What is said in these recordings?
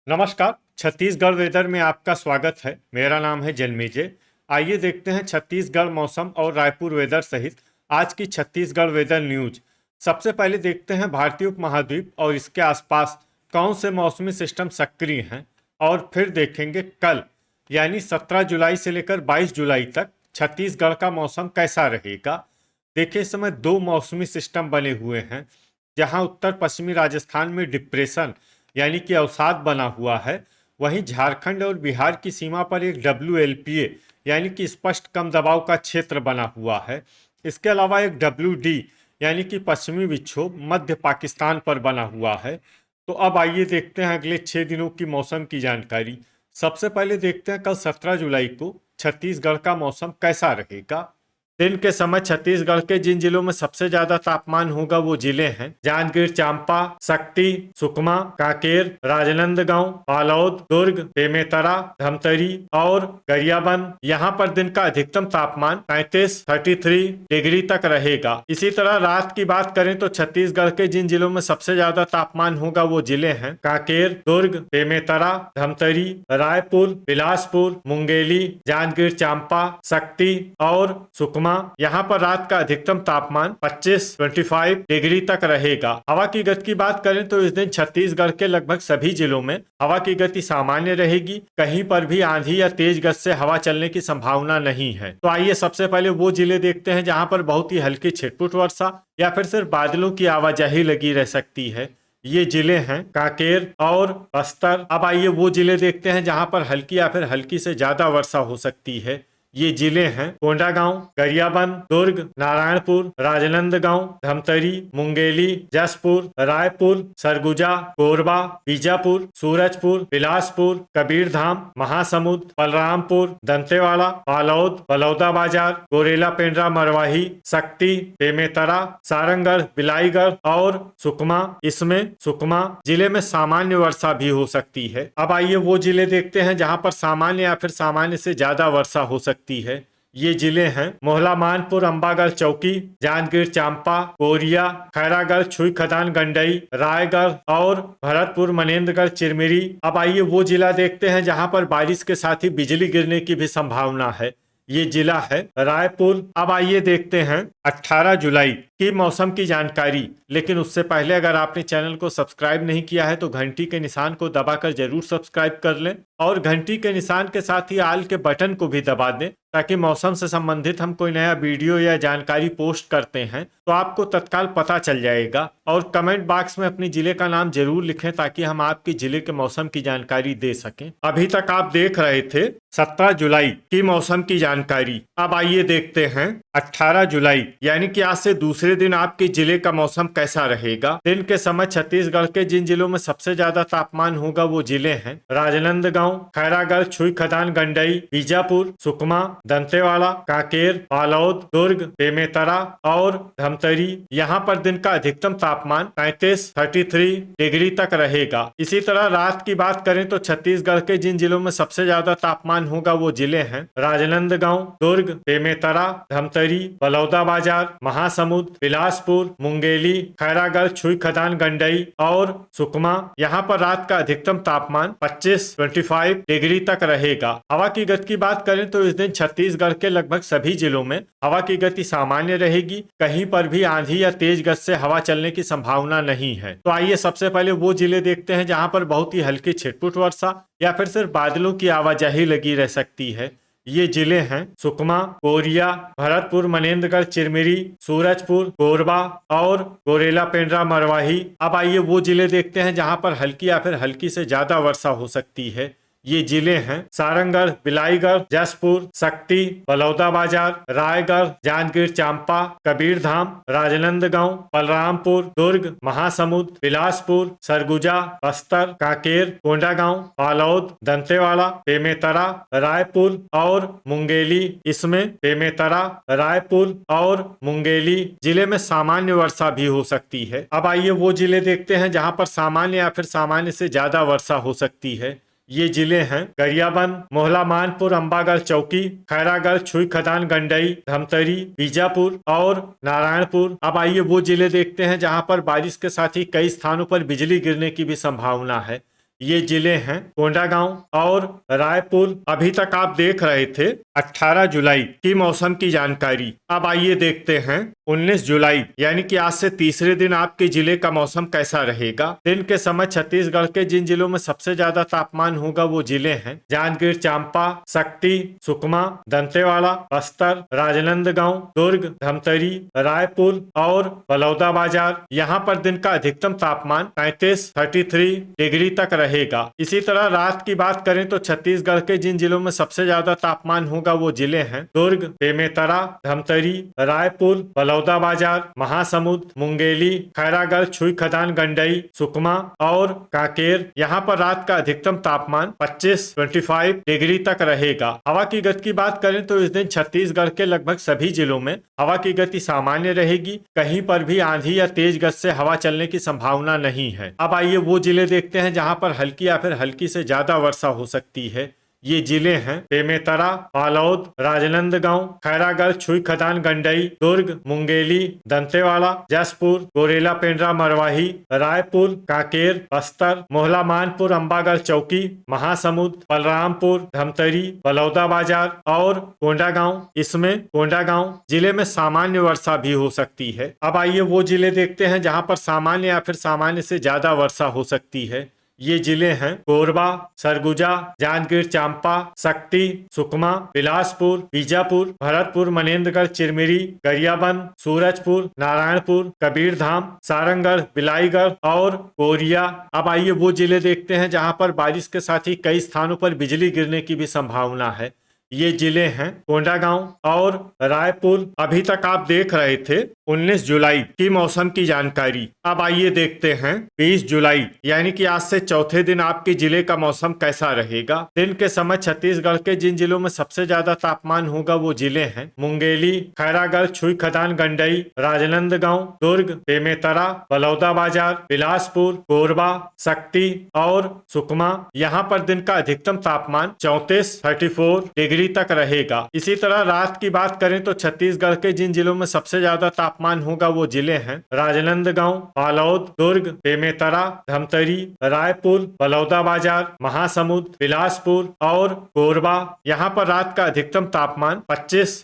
नमस्कार। छत्तीसगढ़ वेदर में आपका स्वागत है। मेरा नाम है जन्मेजय। आइए देखते हैं छत्तीसगढ़ मौसम और रायपुर वेदर सहित आज की छत्तीसगढ़ वेदर न्यूज। सबसे पहले देखते हैं भारतीय उपमहाद्वीप और इसके आसपास कौन से मौसमी सिस्टम सक्रिय हैं, और फिर देखेंगे कल यानी 17 जुलाई से लेकर 22 जुलाई तक छत्तीसगढ़ का मौसम कैसा रहेगा। देखिए, इस समय दो मौसमी सिस्टम बने हुए हैं। जहां उत्तर पश्चिमी राजस्थान में डिप्रेशन यानी कि अवसाद बना हुआ है, वहीं झारखंड और बिहार की सीमा पर एक WLPA यानी कि स्पष्ट कम दबाव का क्षेत्र बना हुआ है। इसके अलावा एक WD यानी कि पश्चिमी विक्षोभ मध्य पाकिस्तान पर बना हुआ है। तो अब आइए देखते हैं अगले 6 दिनों की मौसम की जानकारी। सबसे पहले देखते हैं कल 17 जुलाई को छत्तीसगढ़ का मौसम कैसा रहेगा। दिन के समय छत्तीसगढ़ के जिन जिलों में सबसे ज्यादा तापमान होगा वो जिले हैं जांजगीर चांपा, शक्ति, सुकमा, कांकेर, राजनांदगांव, बालोद, दुर्ग, बेमेतरा, धमतरी और गरियाबंद। यहाँ पर दिन का अधिकतम तापमान 33 डिग्री तक रहेगा। इसी तरह रात की बात करें तो छत्तीसगढ़ के जिन जिलों में सबसे ज्यादा तापमान होगा वो जिले हैं कांकेर, दुर्ग, बेमेतरा, धमतरी, रायपुर, बिलासपुर, मुंगेली, जांजगीर चांपा, शक्ति और सुकमा। यहाँ पर रात का अधिकतम तापमान 25 डिग्री तक रहेगा। हवा की गति की बात करें तो इस दिन छत्तीसगढ़ के लगभग सभी जिलों में हवा की गति सामान्य रहेगी। कहीं पर भी आंधी या तेज गति से हवा चलने की संभावना नहीं है। तो आइए सबसे पहले वो जिले देखते हैं जहां पर बहुत ही हल्की छिटपुट वर्षा या फिर सिर्फ बादलों की आवाजाही लगी रह सकती है। ये जिले हैं कांकेर और बस्तर। अब आइए वो जिले देखते हैं जहां पर हल्की या फिर हल्की से ज्यादा वर्षा हो सकती है। ये जिले हैं कोंडागांव, गरियाबंद, दुर्ग, नारायणपुर, राजनांदगांव, धमतरी, मुंगेली, जसपुर, रायपुर, सरगुजा, कोरबा, बीजापुर, सूरजपुर, बिलासपुर, कबीरधाम, महासमुंद, बलरामपुर, दंतेवाड़ा, बालोद, बलौदाबाजार, गोरेला पेंड्रा मरवाही, शक्ति, बेमेतरा, सारंगढ़, बिलाईगढ़ और सुकमा। इसमें सुकमा जिले में सामान्य वर्षा भी हो सकती है। अब आइए वो जिले देखते हैं जहां पर सामान्य या फिर सामान्य से ज्यादा वर्षा हो सकती है। ये जिले हैं मोहला मानपुर, अंबागढ़ चौकी, जांजगीर चांपा, कोरिया, खैरागढ़, छुई खदान, गंडई, रायगढ़ और भरतपुर, मनेन्द्रगढ़, चिरमिरी। अब आइए वो जिला देखते हैं जहां पर बारिश के साथ ही बिजली गिरने की भी संभावना है। ये जिला है रायपुर। अब आइए देखते हैं 18 जुलाई की मौसम की जानकारी। लेकिन उससे पहले अगर आपने चैनल को सब्सक्राइब नहीं किया है तो घंटी के निशान को दबाकर जरूर सब्सक्राइब कर लें और घंटी के निशान के साथ ही आल के बटन को भी दबा दें, ताकि मौसम से संबंधित हम कोई नया वीडियो या जानकारी पोस्ट करते हैं तो आपको तत्काल पता चल जाएगा। और कमेंट बॉक्स में अपने जिले का नाम जरूर लिखें ताकि हम आपके जिले के मौसम की जानकारी दे सकें। अभी तक आप देख रहे थे 17 जुलाई की मौसम की जानकारी। अब आइए देखते हैं 18 जुलाई यानी कि आज से दूसरे दिन आपके जिले का मौसम कैसा रहेगा। दिन के समय छत्तीसगढ़ के जिन जिलों में सबसे ज्यादा तापमान होगा वो जिले हैं राजनांदगांव, खैरागढ़, छुई खदान, गंडई, बीजापुर, सुकमा, दंतेवाड़ा, कांकेर, बालोद, दुर्ग, बेमेतरा और धमतरी। यहाँ पर दिन का अधिकतम तापमान 33 डिग्री तक रहेगा। इसी तरह रात की बात करें तो छत्तीसगढ़ के जिन जिलों में सबसे ज्यादा तापमान होगा वो जिले हैं राजनांदगांव, दुर्ग, बेमेतरा, धमतरी, बलौदाबाजार, महासमुंद, बिलासपुर, मुंगेली, खैरागढ़, छुई खदान, गंडई और सुकमा। यहाँ पर रात का अधिकतम तापमान 25 डिग्री तक रहेगा। हवा की गति की बात करें तो इस दिन छत्तीसगढ़ के लगभग सभी जिलों में हवा की गति सामान्य रहेगी। कहीं पर भी आंधी या तेज गति से हवा चलने की संभावना नहीं है। तो आइए सबसे पहले वो जिले देखते हैं जहां पर बहुत ही हल्की छिटपुट वर्षा या फिर सिर्फ बादलों की आवाजाही लगी रह सकती है। ये जिले हैं सुकमा, कोरिया, भरतपुर, मनेन्द्रगढ़, चिरमिरी, सूरजपुर, कोरबा और गोरेला पेंड्रा मरवाही। अब आइए वो जिले देखते हैं जहां पर हल्की या फिर हल्की से ज्यादा वर्षा हो सकती है। ये जिले हैं सारंगढ़, बिलाईगढ़, जसपुर, शक्ति, बलौदाबाजार, रायगढ़, जांजगीर चांपा, कबीरधाम, राजनांदगांव, बलरामपुर, दुर्ग, महासमुंद, बिलासपुर, सरगुजा, बस्तर, कांकेर, कोंडागांव, बालोद, दंतेवाड़ा, बेमेतरा, रायपुर और मुंगेली। इसमें बेमेतरा, रायपुर और मुंगेली जिले में सामान्य वर्षा भी हो सकती है। अब आइए वो जिले देखते हैं जहां पर सामान्य या फिर सामान्य से ज्यादा वर्षा हो सकती है। ये जिले हैं गरियाबंद, मोहला मानपुर, अंबागढ़ चौकी, खैरागढ़, छुई खदान, गंडई, धमतरी, बीजापुर और नारायणपुर। अब आइए वो जिले देखते हैं जहां पर बारिश के साथ ही कई स्थानों पर बिजली गिरने की भी संभावना है। ये जिले हैं कोंडागांव और रायपुर। अभी तक आप देख रहे थे 18 जुलाई की मौसम की जानकारी। अब आइए देखते हैं 19 जुलाई यानी कि आज से तीसरे दिन आपके जिले का मौसम कैसा रहेगा। दिन के समय छत्तीसगढ़ के जिन जिलों में सबसे ज्यादा तापमान होगा वो जिले हैं जांजगीर चांपा, शक्ति, सुकमा, दंतेवाड़ा, बस्तर, राजनांदगांव, दुर्ग, धमतरी, रायपुर और बलौदाबाजार। यहाँ पर दिन का अधिकतम तापमान 33 डिग्री तक रहेगा। इसी तरह रात की बात करें तो छत्तीसगढ़ के जिन जिलों में सबसे ज्यादा तापमान होगा वो जिले हैं दुर्ग, बेमेतरा, धमतरी, रायपुर, बलौदाबाजार, महासमुंद, मुंगेली, खैरागढ़, छुई खदान, गंडई, सुकमा और कांकेर। यहाँ पर रात का अधिकतम तापमान 25 डिग्री तक रहेगा। हवा की गति की बात करें तो इस दिन छत्तीसगढ़ के लगभग सभी जिलों में हवा की गति सामान्य रहेगी। कहीं पर भी आंधी या तेज गति से हवा चलने की संभावना नहीं है। अब आइए वो जिले देखते हैं जहां पर हल्की या फिर हल्की से ज्यादा वर्षा हो सकती है। ये जिले हैं बेमेतरा, बालोद, राजनांदगांव, खैरागढ़, छुई खदान, गंडई, दुर्ग, मुंगेली, दंतेवाड़ा, जसपुर, गोरेला, पेंड्रा, मरवाही, रायपुर, कांकेर, बस्तर, मोहला, मानपुर, अंबागढ़ चौकी, महासमुंद, बलरामपुर, धमतरी, बलौदाबाजार और कोंडागांव। इसमें कोंडागांव जिले में सामान्य वर्षा भी हो सकती है। अब आइए वो जिले देखते हैं जहां पर सामान्य या फिर सामान्य से ज्यादा वर्षा हो सकती है। ये जिले हैं कोरबा, सरगुजा, जांजगीर चांपा, शक्ति, सुकमा, बिलासपुर, बीजापुर, भरतपुर, मनेन्द्रगढ़, चिरमिरी, गरियाबंद, सूरजपुर, नारायणपुर, कबीरधाम, सारंगढ़, बिलाईगढ़ और कोरिया। अब आइए वो जिले देखते हैं जहां पर बारिश के साथ ही कई स्थानों पर बिजली गिरने की भी संभावना है। ये जिले हैं कोंडागांव और रायपुर। अभी तक आप देख रहे थे 19 जुलाई की मौसम की जानकारी। अब आइए देखते हैं 20 जुलाई यानी कि आज से चौथे दिन आपके जिले का मौसम कैसा रहेगा। दिन के समय छत्तीसगढ़ के जिन जिलों में सबसे ज्यादा तापमान होगा वो जिले हैं मुंगेली, खैरागढ़, छुई खदान, गंडई, राजनांदगांव, दुर्ग, बेमेतरा, बलौदाबाजार, बिलासपुर, कोरबा, शक्ति और सुकमा। यहाँ पर दिन का अधिकतम तापमान 34 डिग्री तक रहेगा। इसी तरह रात की बात करें तो छत्तीसगढ़ के जिन जिलों में सबसे ज्यादा तापमान होगा वो जिले हैं राजनांदगांव, बालोद, दुर्ग, बेमेतरा, धमतरी, रायपुर, बलौदाबाजार, महासमुंद, बिलासपुर और कोरबा। यहाँ पर रात का अधिकतम तापमान 25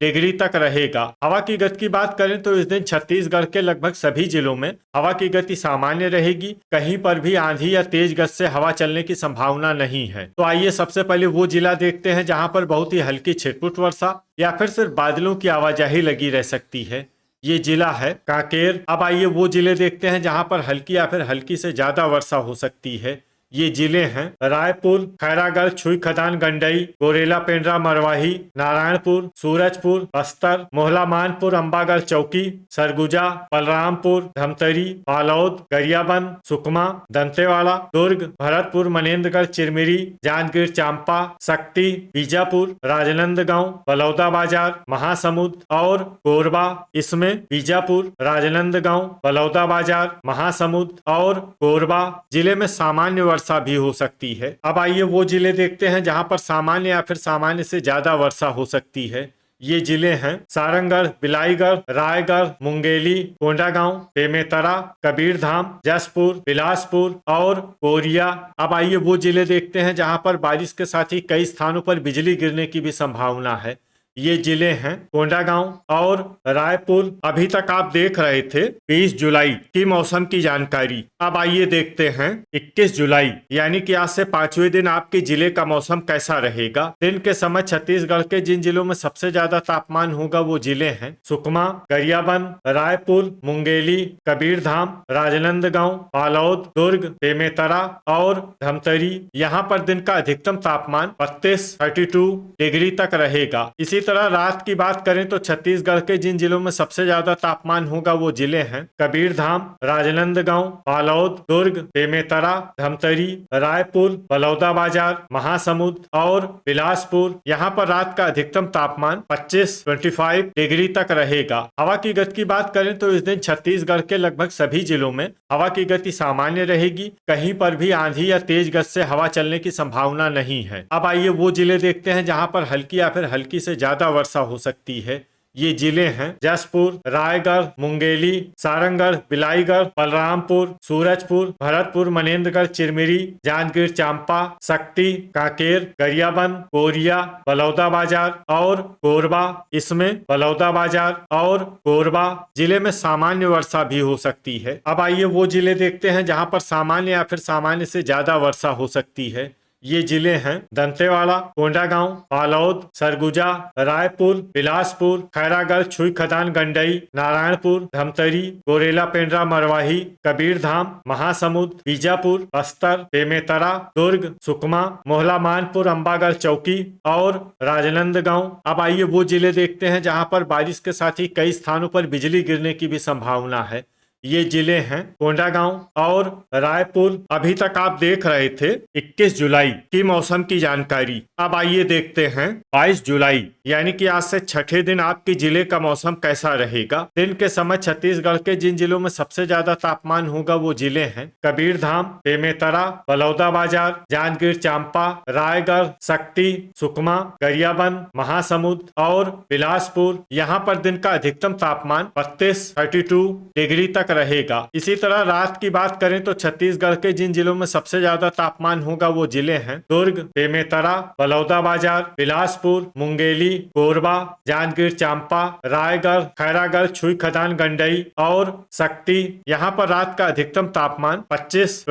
डिग्री तक रहेगा। हवा की गति की बात करें तो इस दिन छत्तीसगढ़ के लगभग सभी जिलों में हवा की गति सामान्य रहेगी। कहीं पर भी आंधी या तेज गति से हवा चलने की संभावना नहीं है। तो आइए सबसे पहले वो जिला देखते हैं जहां पर बहुत ही हल्की छिटपुट वर्षा या फिर सिर्फ बादलों की आवाजाही लगी रह सकती है। ये जिला है कांकेर। अब आइए वो जिले देखते हैं जहां पर हल्की या फिर हल्की से ज्यादा वर्षा हो सकती है। ये जिले हैं रायपुर, खैरागढ़, छुई खदान, गंडई, गोरेला, पेंड्रा, मरवाही, नारायणपुर, सूरजपुर, बस्तर, मोहला, मानपुर, अंबागढ़ चौकी, सरगुजा, बलरामपुर, धमतरी, बालोद, गरियाबंद, सुकमा, दंतेवाड़ा, दुर्ग, भरतपुर, मनेन्द्रगढ़, चिरमिरी, जांजगीर चांपा, शक्ति, बीजापुर, राजनांदगांव, बलौदाबाजार, महासमुंद और कोरबा। इसमें बीजापुर, राजनांदगांव, बलौदाबाजार, महासमुंद और कोरबा जिले में सामान्य वर्षा भी हो सकती है। अब आइए वो जिले देखते हैं जहां पर सामान्य या फिर सामान्य से ज्यादा वर्षा हो सकती है। ये जिले हैं सारंगढ़, बिलाईगढ़, रायगढ़, मुंगेली, कोंडागांव, बेमेतरा, कबीरधाम, जसपुर, बिलासपुर और कोरिया। अब आइए वो जिले देखते हैं जहां पर बारिश के साथ ही कई स्थानों पर बिजली गिरने की भी संभावना है। ये जिले हैं कोंडागांव और रायपुर। अभी तक आप देख रहे थे 20 जुलाई की मौसम की जानकारी। अब आइए देखते हैं 21 जुलाई यानी कि आज से पांचवें दिन आपके जिले का मौसम कैसा रहेगा। दिन के समय छत्तीसगढ़ के जिन जिलों में सबसे ज्यादा तापमान होगा वो जिले हैं सुकमा, गरियाबंद, रायपुर, मुंगेली, कबीरधाम, राजनांदगांव, बालोद, दुर्ग, बेमेतरा और धमतरी। यहाँ पर दिन का अधिकतम तापमान 32 डिग्री तक रहेगा। इसी तरह रात की बात करें तो छत्तीसगढ़ के जिन जिलों में सबसे ज्यादा तापमान होगा वो जिले हैं कबीरधाम, राजनांदगांव, बालोद, दुर्ग, बेमेतरा, धमतरी, रायपुर, बलौदाबाजार, महासमुंद और बिलासपुर। यहाँ पर रात का अधिकतम तापमान 25 डिग्री तक रहेगा। हवा की गति की बात करें तो इस दिन छत्तीसगढ़ के लगभग सभी जिलों में हवा की गति सामान्य रहेगी। कहीं पर भी आंधी या तेज गति से हवा चलने की संभावना नहीं है। अब आइए वो जिले देखते हैं जहां पर हल्की या फिर हल्की से ज्यादा वर्षा हो सकती है। ये जिले हैं जसपुर, रायगढ़, मुंगेली, सारंगगढ़, बिलाईगढ़, बलरामपुर, सूरजपुर, भरतपुर, मनेन्द्रगढ़, चिरमिरी, जांजगीर चांपा, शक्ति, कांकेर, गरियाबंद, कोरिया, बलौदाबाजार और कोरबा। इसमें बलौदाबाजार और कोरबा जिले में सामान्य वर्षा भी हो सकती है। अब आइए वो जिले देखते हैं जहां पर सामान्य या फिर सामान्य से ज्यादा वर्षा हो सकती है। ये जिले हैं दंतेवाड़ा, कोंडागांव, बालोद, सरगुजा, रायपुर, बिलासपुर, खैरागढ़, छुई खदान, गंडई, नारायणपुर, धमतरी, गोरेला, पेंड्रा, मरवाही, कबीरधाम, महासमुंद, बीजापुर, बस्तर, बेमेतरा, दुर्ग, सुकमा, मोहला, मानपुर, अंबागढ़ चौकी और राजनांदगांव। अब आइए वो जिले देखते हैं जहां पर बारिश के साथ ही कई स्थानों पर बिजली गिरने की भी संभावना है। ये जिले हैं कोंडागांव और रायपुर। अभी तक आप देख रहे थे 21 जुलाई की मौसम की जानकारी। अब आइए देखते हैं 22 जुलाई यानी कि आज से छठे दिन आपके जिले का मौसम कैसा रहेगा। दिन के समय छत्तीसगढ़ के जिन जिलों में सबसे ज्यादा तापमान होगा वो जिले हैं कबीरधाम, बेमेतरा, बलौदाबाजार, जांजगीर चांपा, रायगढ़, शक्ति, सुकमा, गरियाबंद, महासमुंद और बिलासपुर। यहाँ पर दिन का अधिकतम तापमान 32 डिग्री तक रहेगा। इसी तरह रात की बात करें तो छत्तीसगढ़ के जिन जिलों में सबसे ज्यादा तापमान होगा वो जिले हैं दुर्ग, बेमेतरा, बलौदाबाजार, बिलासपुर, मुंगेली, कोरबा, जांजगीर चांपा, रायगढ़, खैरागढ़, छुई खदान, गंडई और शक्ति। यहाँ पर रात का अधिकतम तापमान 25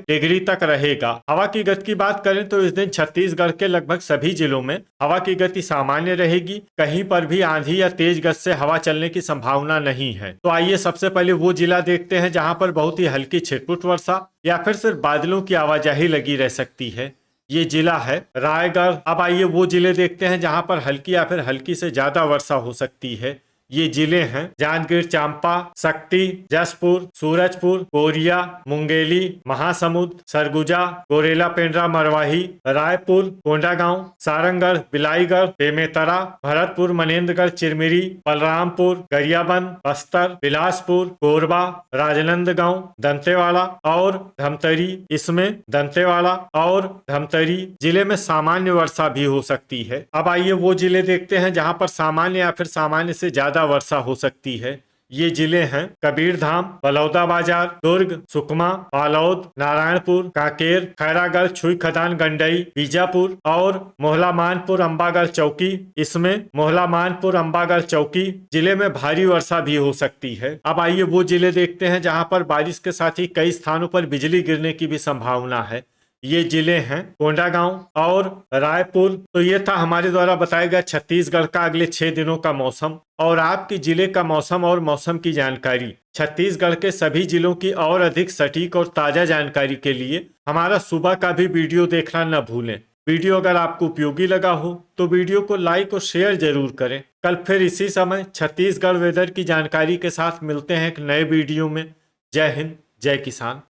डिग्री तक रहेगा। हवा की गति की बात करें तो इस दिन छत्तीसगढ़ के लगभग सभी जिलों में हवा की गति सामान्य रहेगी। कहीं पर भी आंधी या तेज गति से हवा चलने की संभावना नहीं है। तो आइए सबसे पहले वो जिला देखते हैं जहां पर बहुत ही हल्की छिटपुट वर्षा या फिर सिर्फ बादलों की आवाजाही लगी रह सकती है। ये जिला है रायगढ़। अब आइए वो जिले देखते हैं जहां पर हल्की या फिर हल्की से ज्यादा वर्षा हो सकती है। ये जिले हैं जांजगीर चांपा, शक्ति, जसपुर, सूरजपुर, कोरिया, मुंगेली, महासमुंद, सरगुजा, गोरेला, पेंड्रा, मरवाही, रायपुर, कोंडागांव, सारंगगढ़, बिलाईगढ़, बेमेतरा, भरतपुर, मनेन्द्रगढ़, चिरमिरी, बलरामपुर, गरियाबंद, बस्तर, बिलासपुर, कोरबा, राजनांदगांव, दंतेवाड़ा और धमतरी। इसमें दंतेवाड़ा और धमतरी जिले में सामान्य वर्षा भी हो सकती है। अब आइए वो जिले देखते हैं जहां पर सामान्य या फिर सामान्य से ज्यादा वर्षा हो सकती है। ये जिले हैं कबीरधाम, बलौदाबाजार, दुर्ग, सुकमा, बालोद, नारायणपुर, कांकेर, खैरागढ़, छुई खदान, गंडई, बीजापुर और मोहला, मानपुर, अंबागढ़ चौकी। इसमें मोहला, मानपुर, अंबागढ़ चौकी जिले में भारी वर्षा भी हो सकती है। अब आइए वो जिले देखते हैं जहां पर बारिश के साथ ही कई स्थानों पर बिजली गिरने की भी संभावना है। ये जिले हैं कोंडागांव और रायपुर। तो ये था हमारे द्वारा बताया गया छत्तीसगढ़ का अगले 6 दिनों का मौसम और आपके जिले का मौसम और मौसम की जानकारी। छत्तीसगढ़ के सभी जिलों की और अधिक सटीक और ताजा जानकारी के लिए हमारा सुबह का भी वीडियो देखना न भूलें। वीडियो अगर आपको उपयोगी लगा हो तो वीडियो को लाइक और शेयर जरूर करें। कल फिर इसी समय छत्तीसगढ़ वेदर की जानकारी के साथ मिलते हैं एक नए वीडियो में। जय हिंद, जय किसान।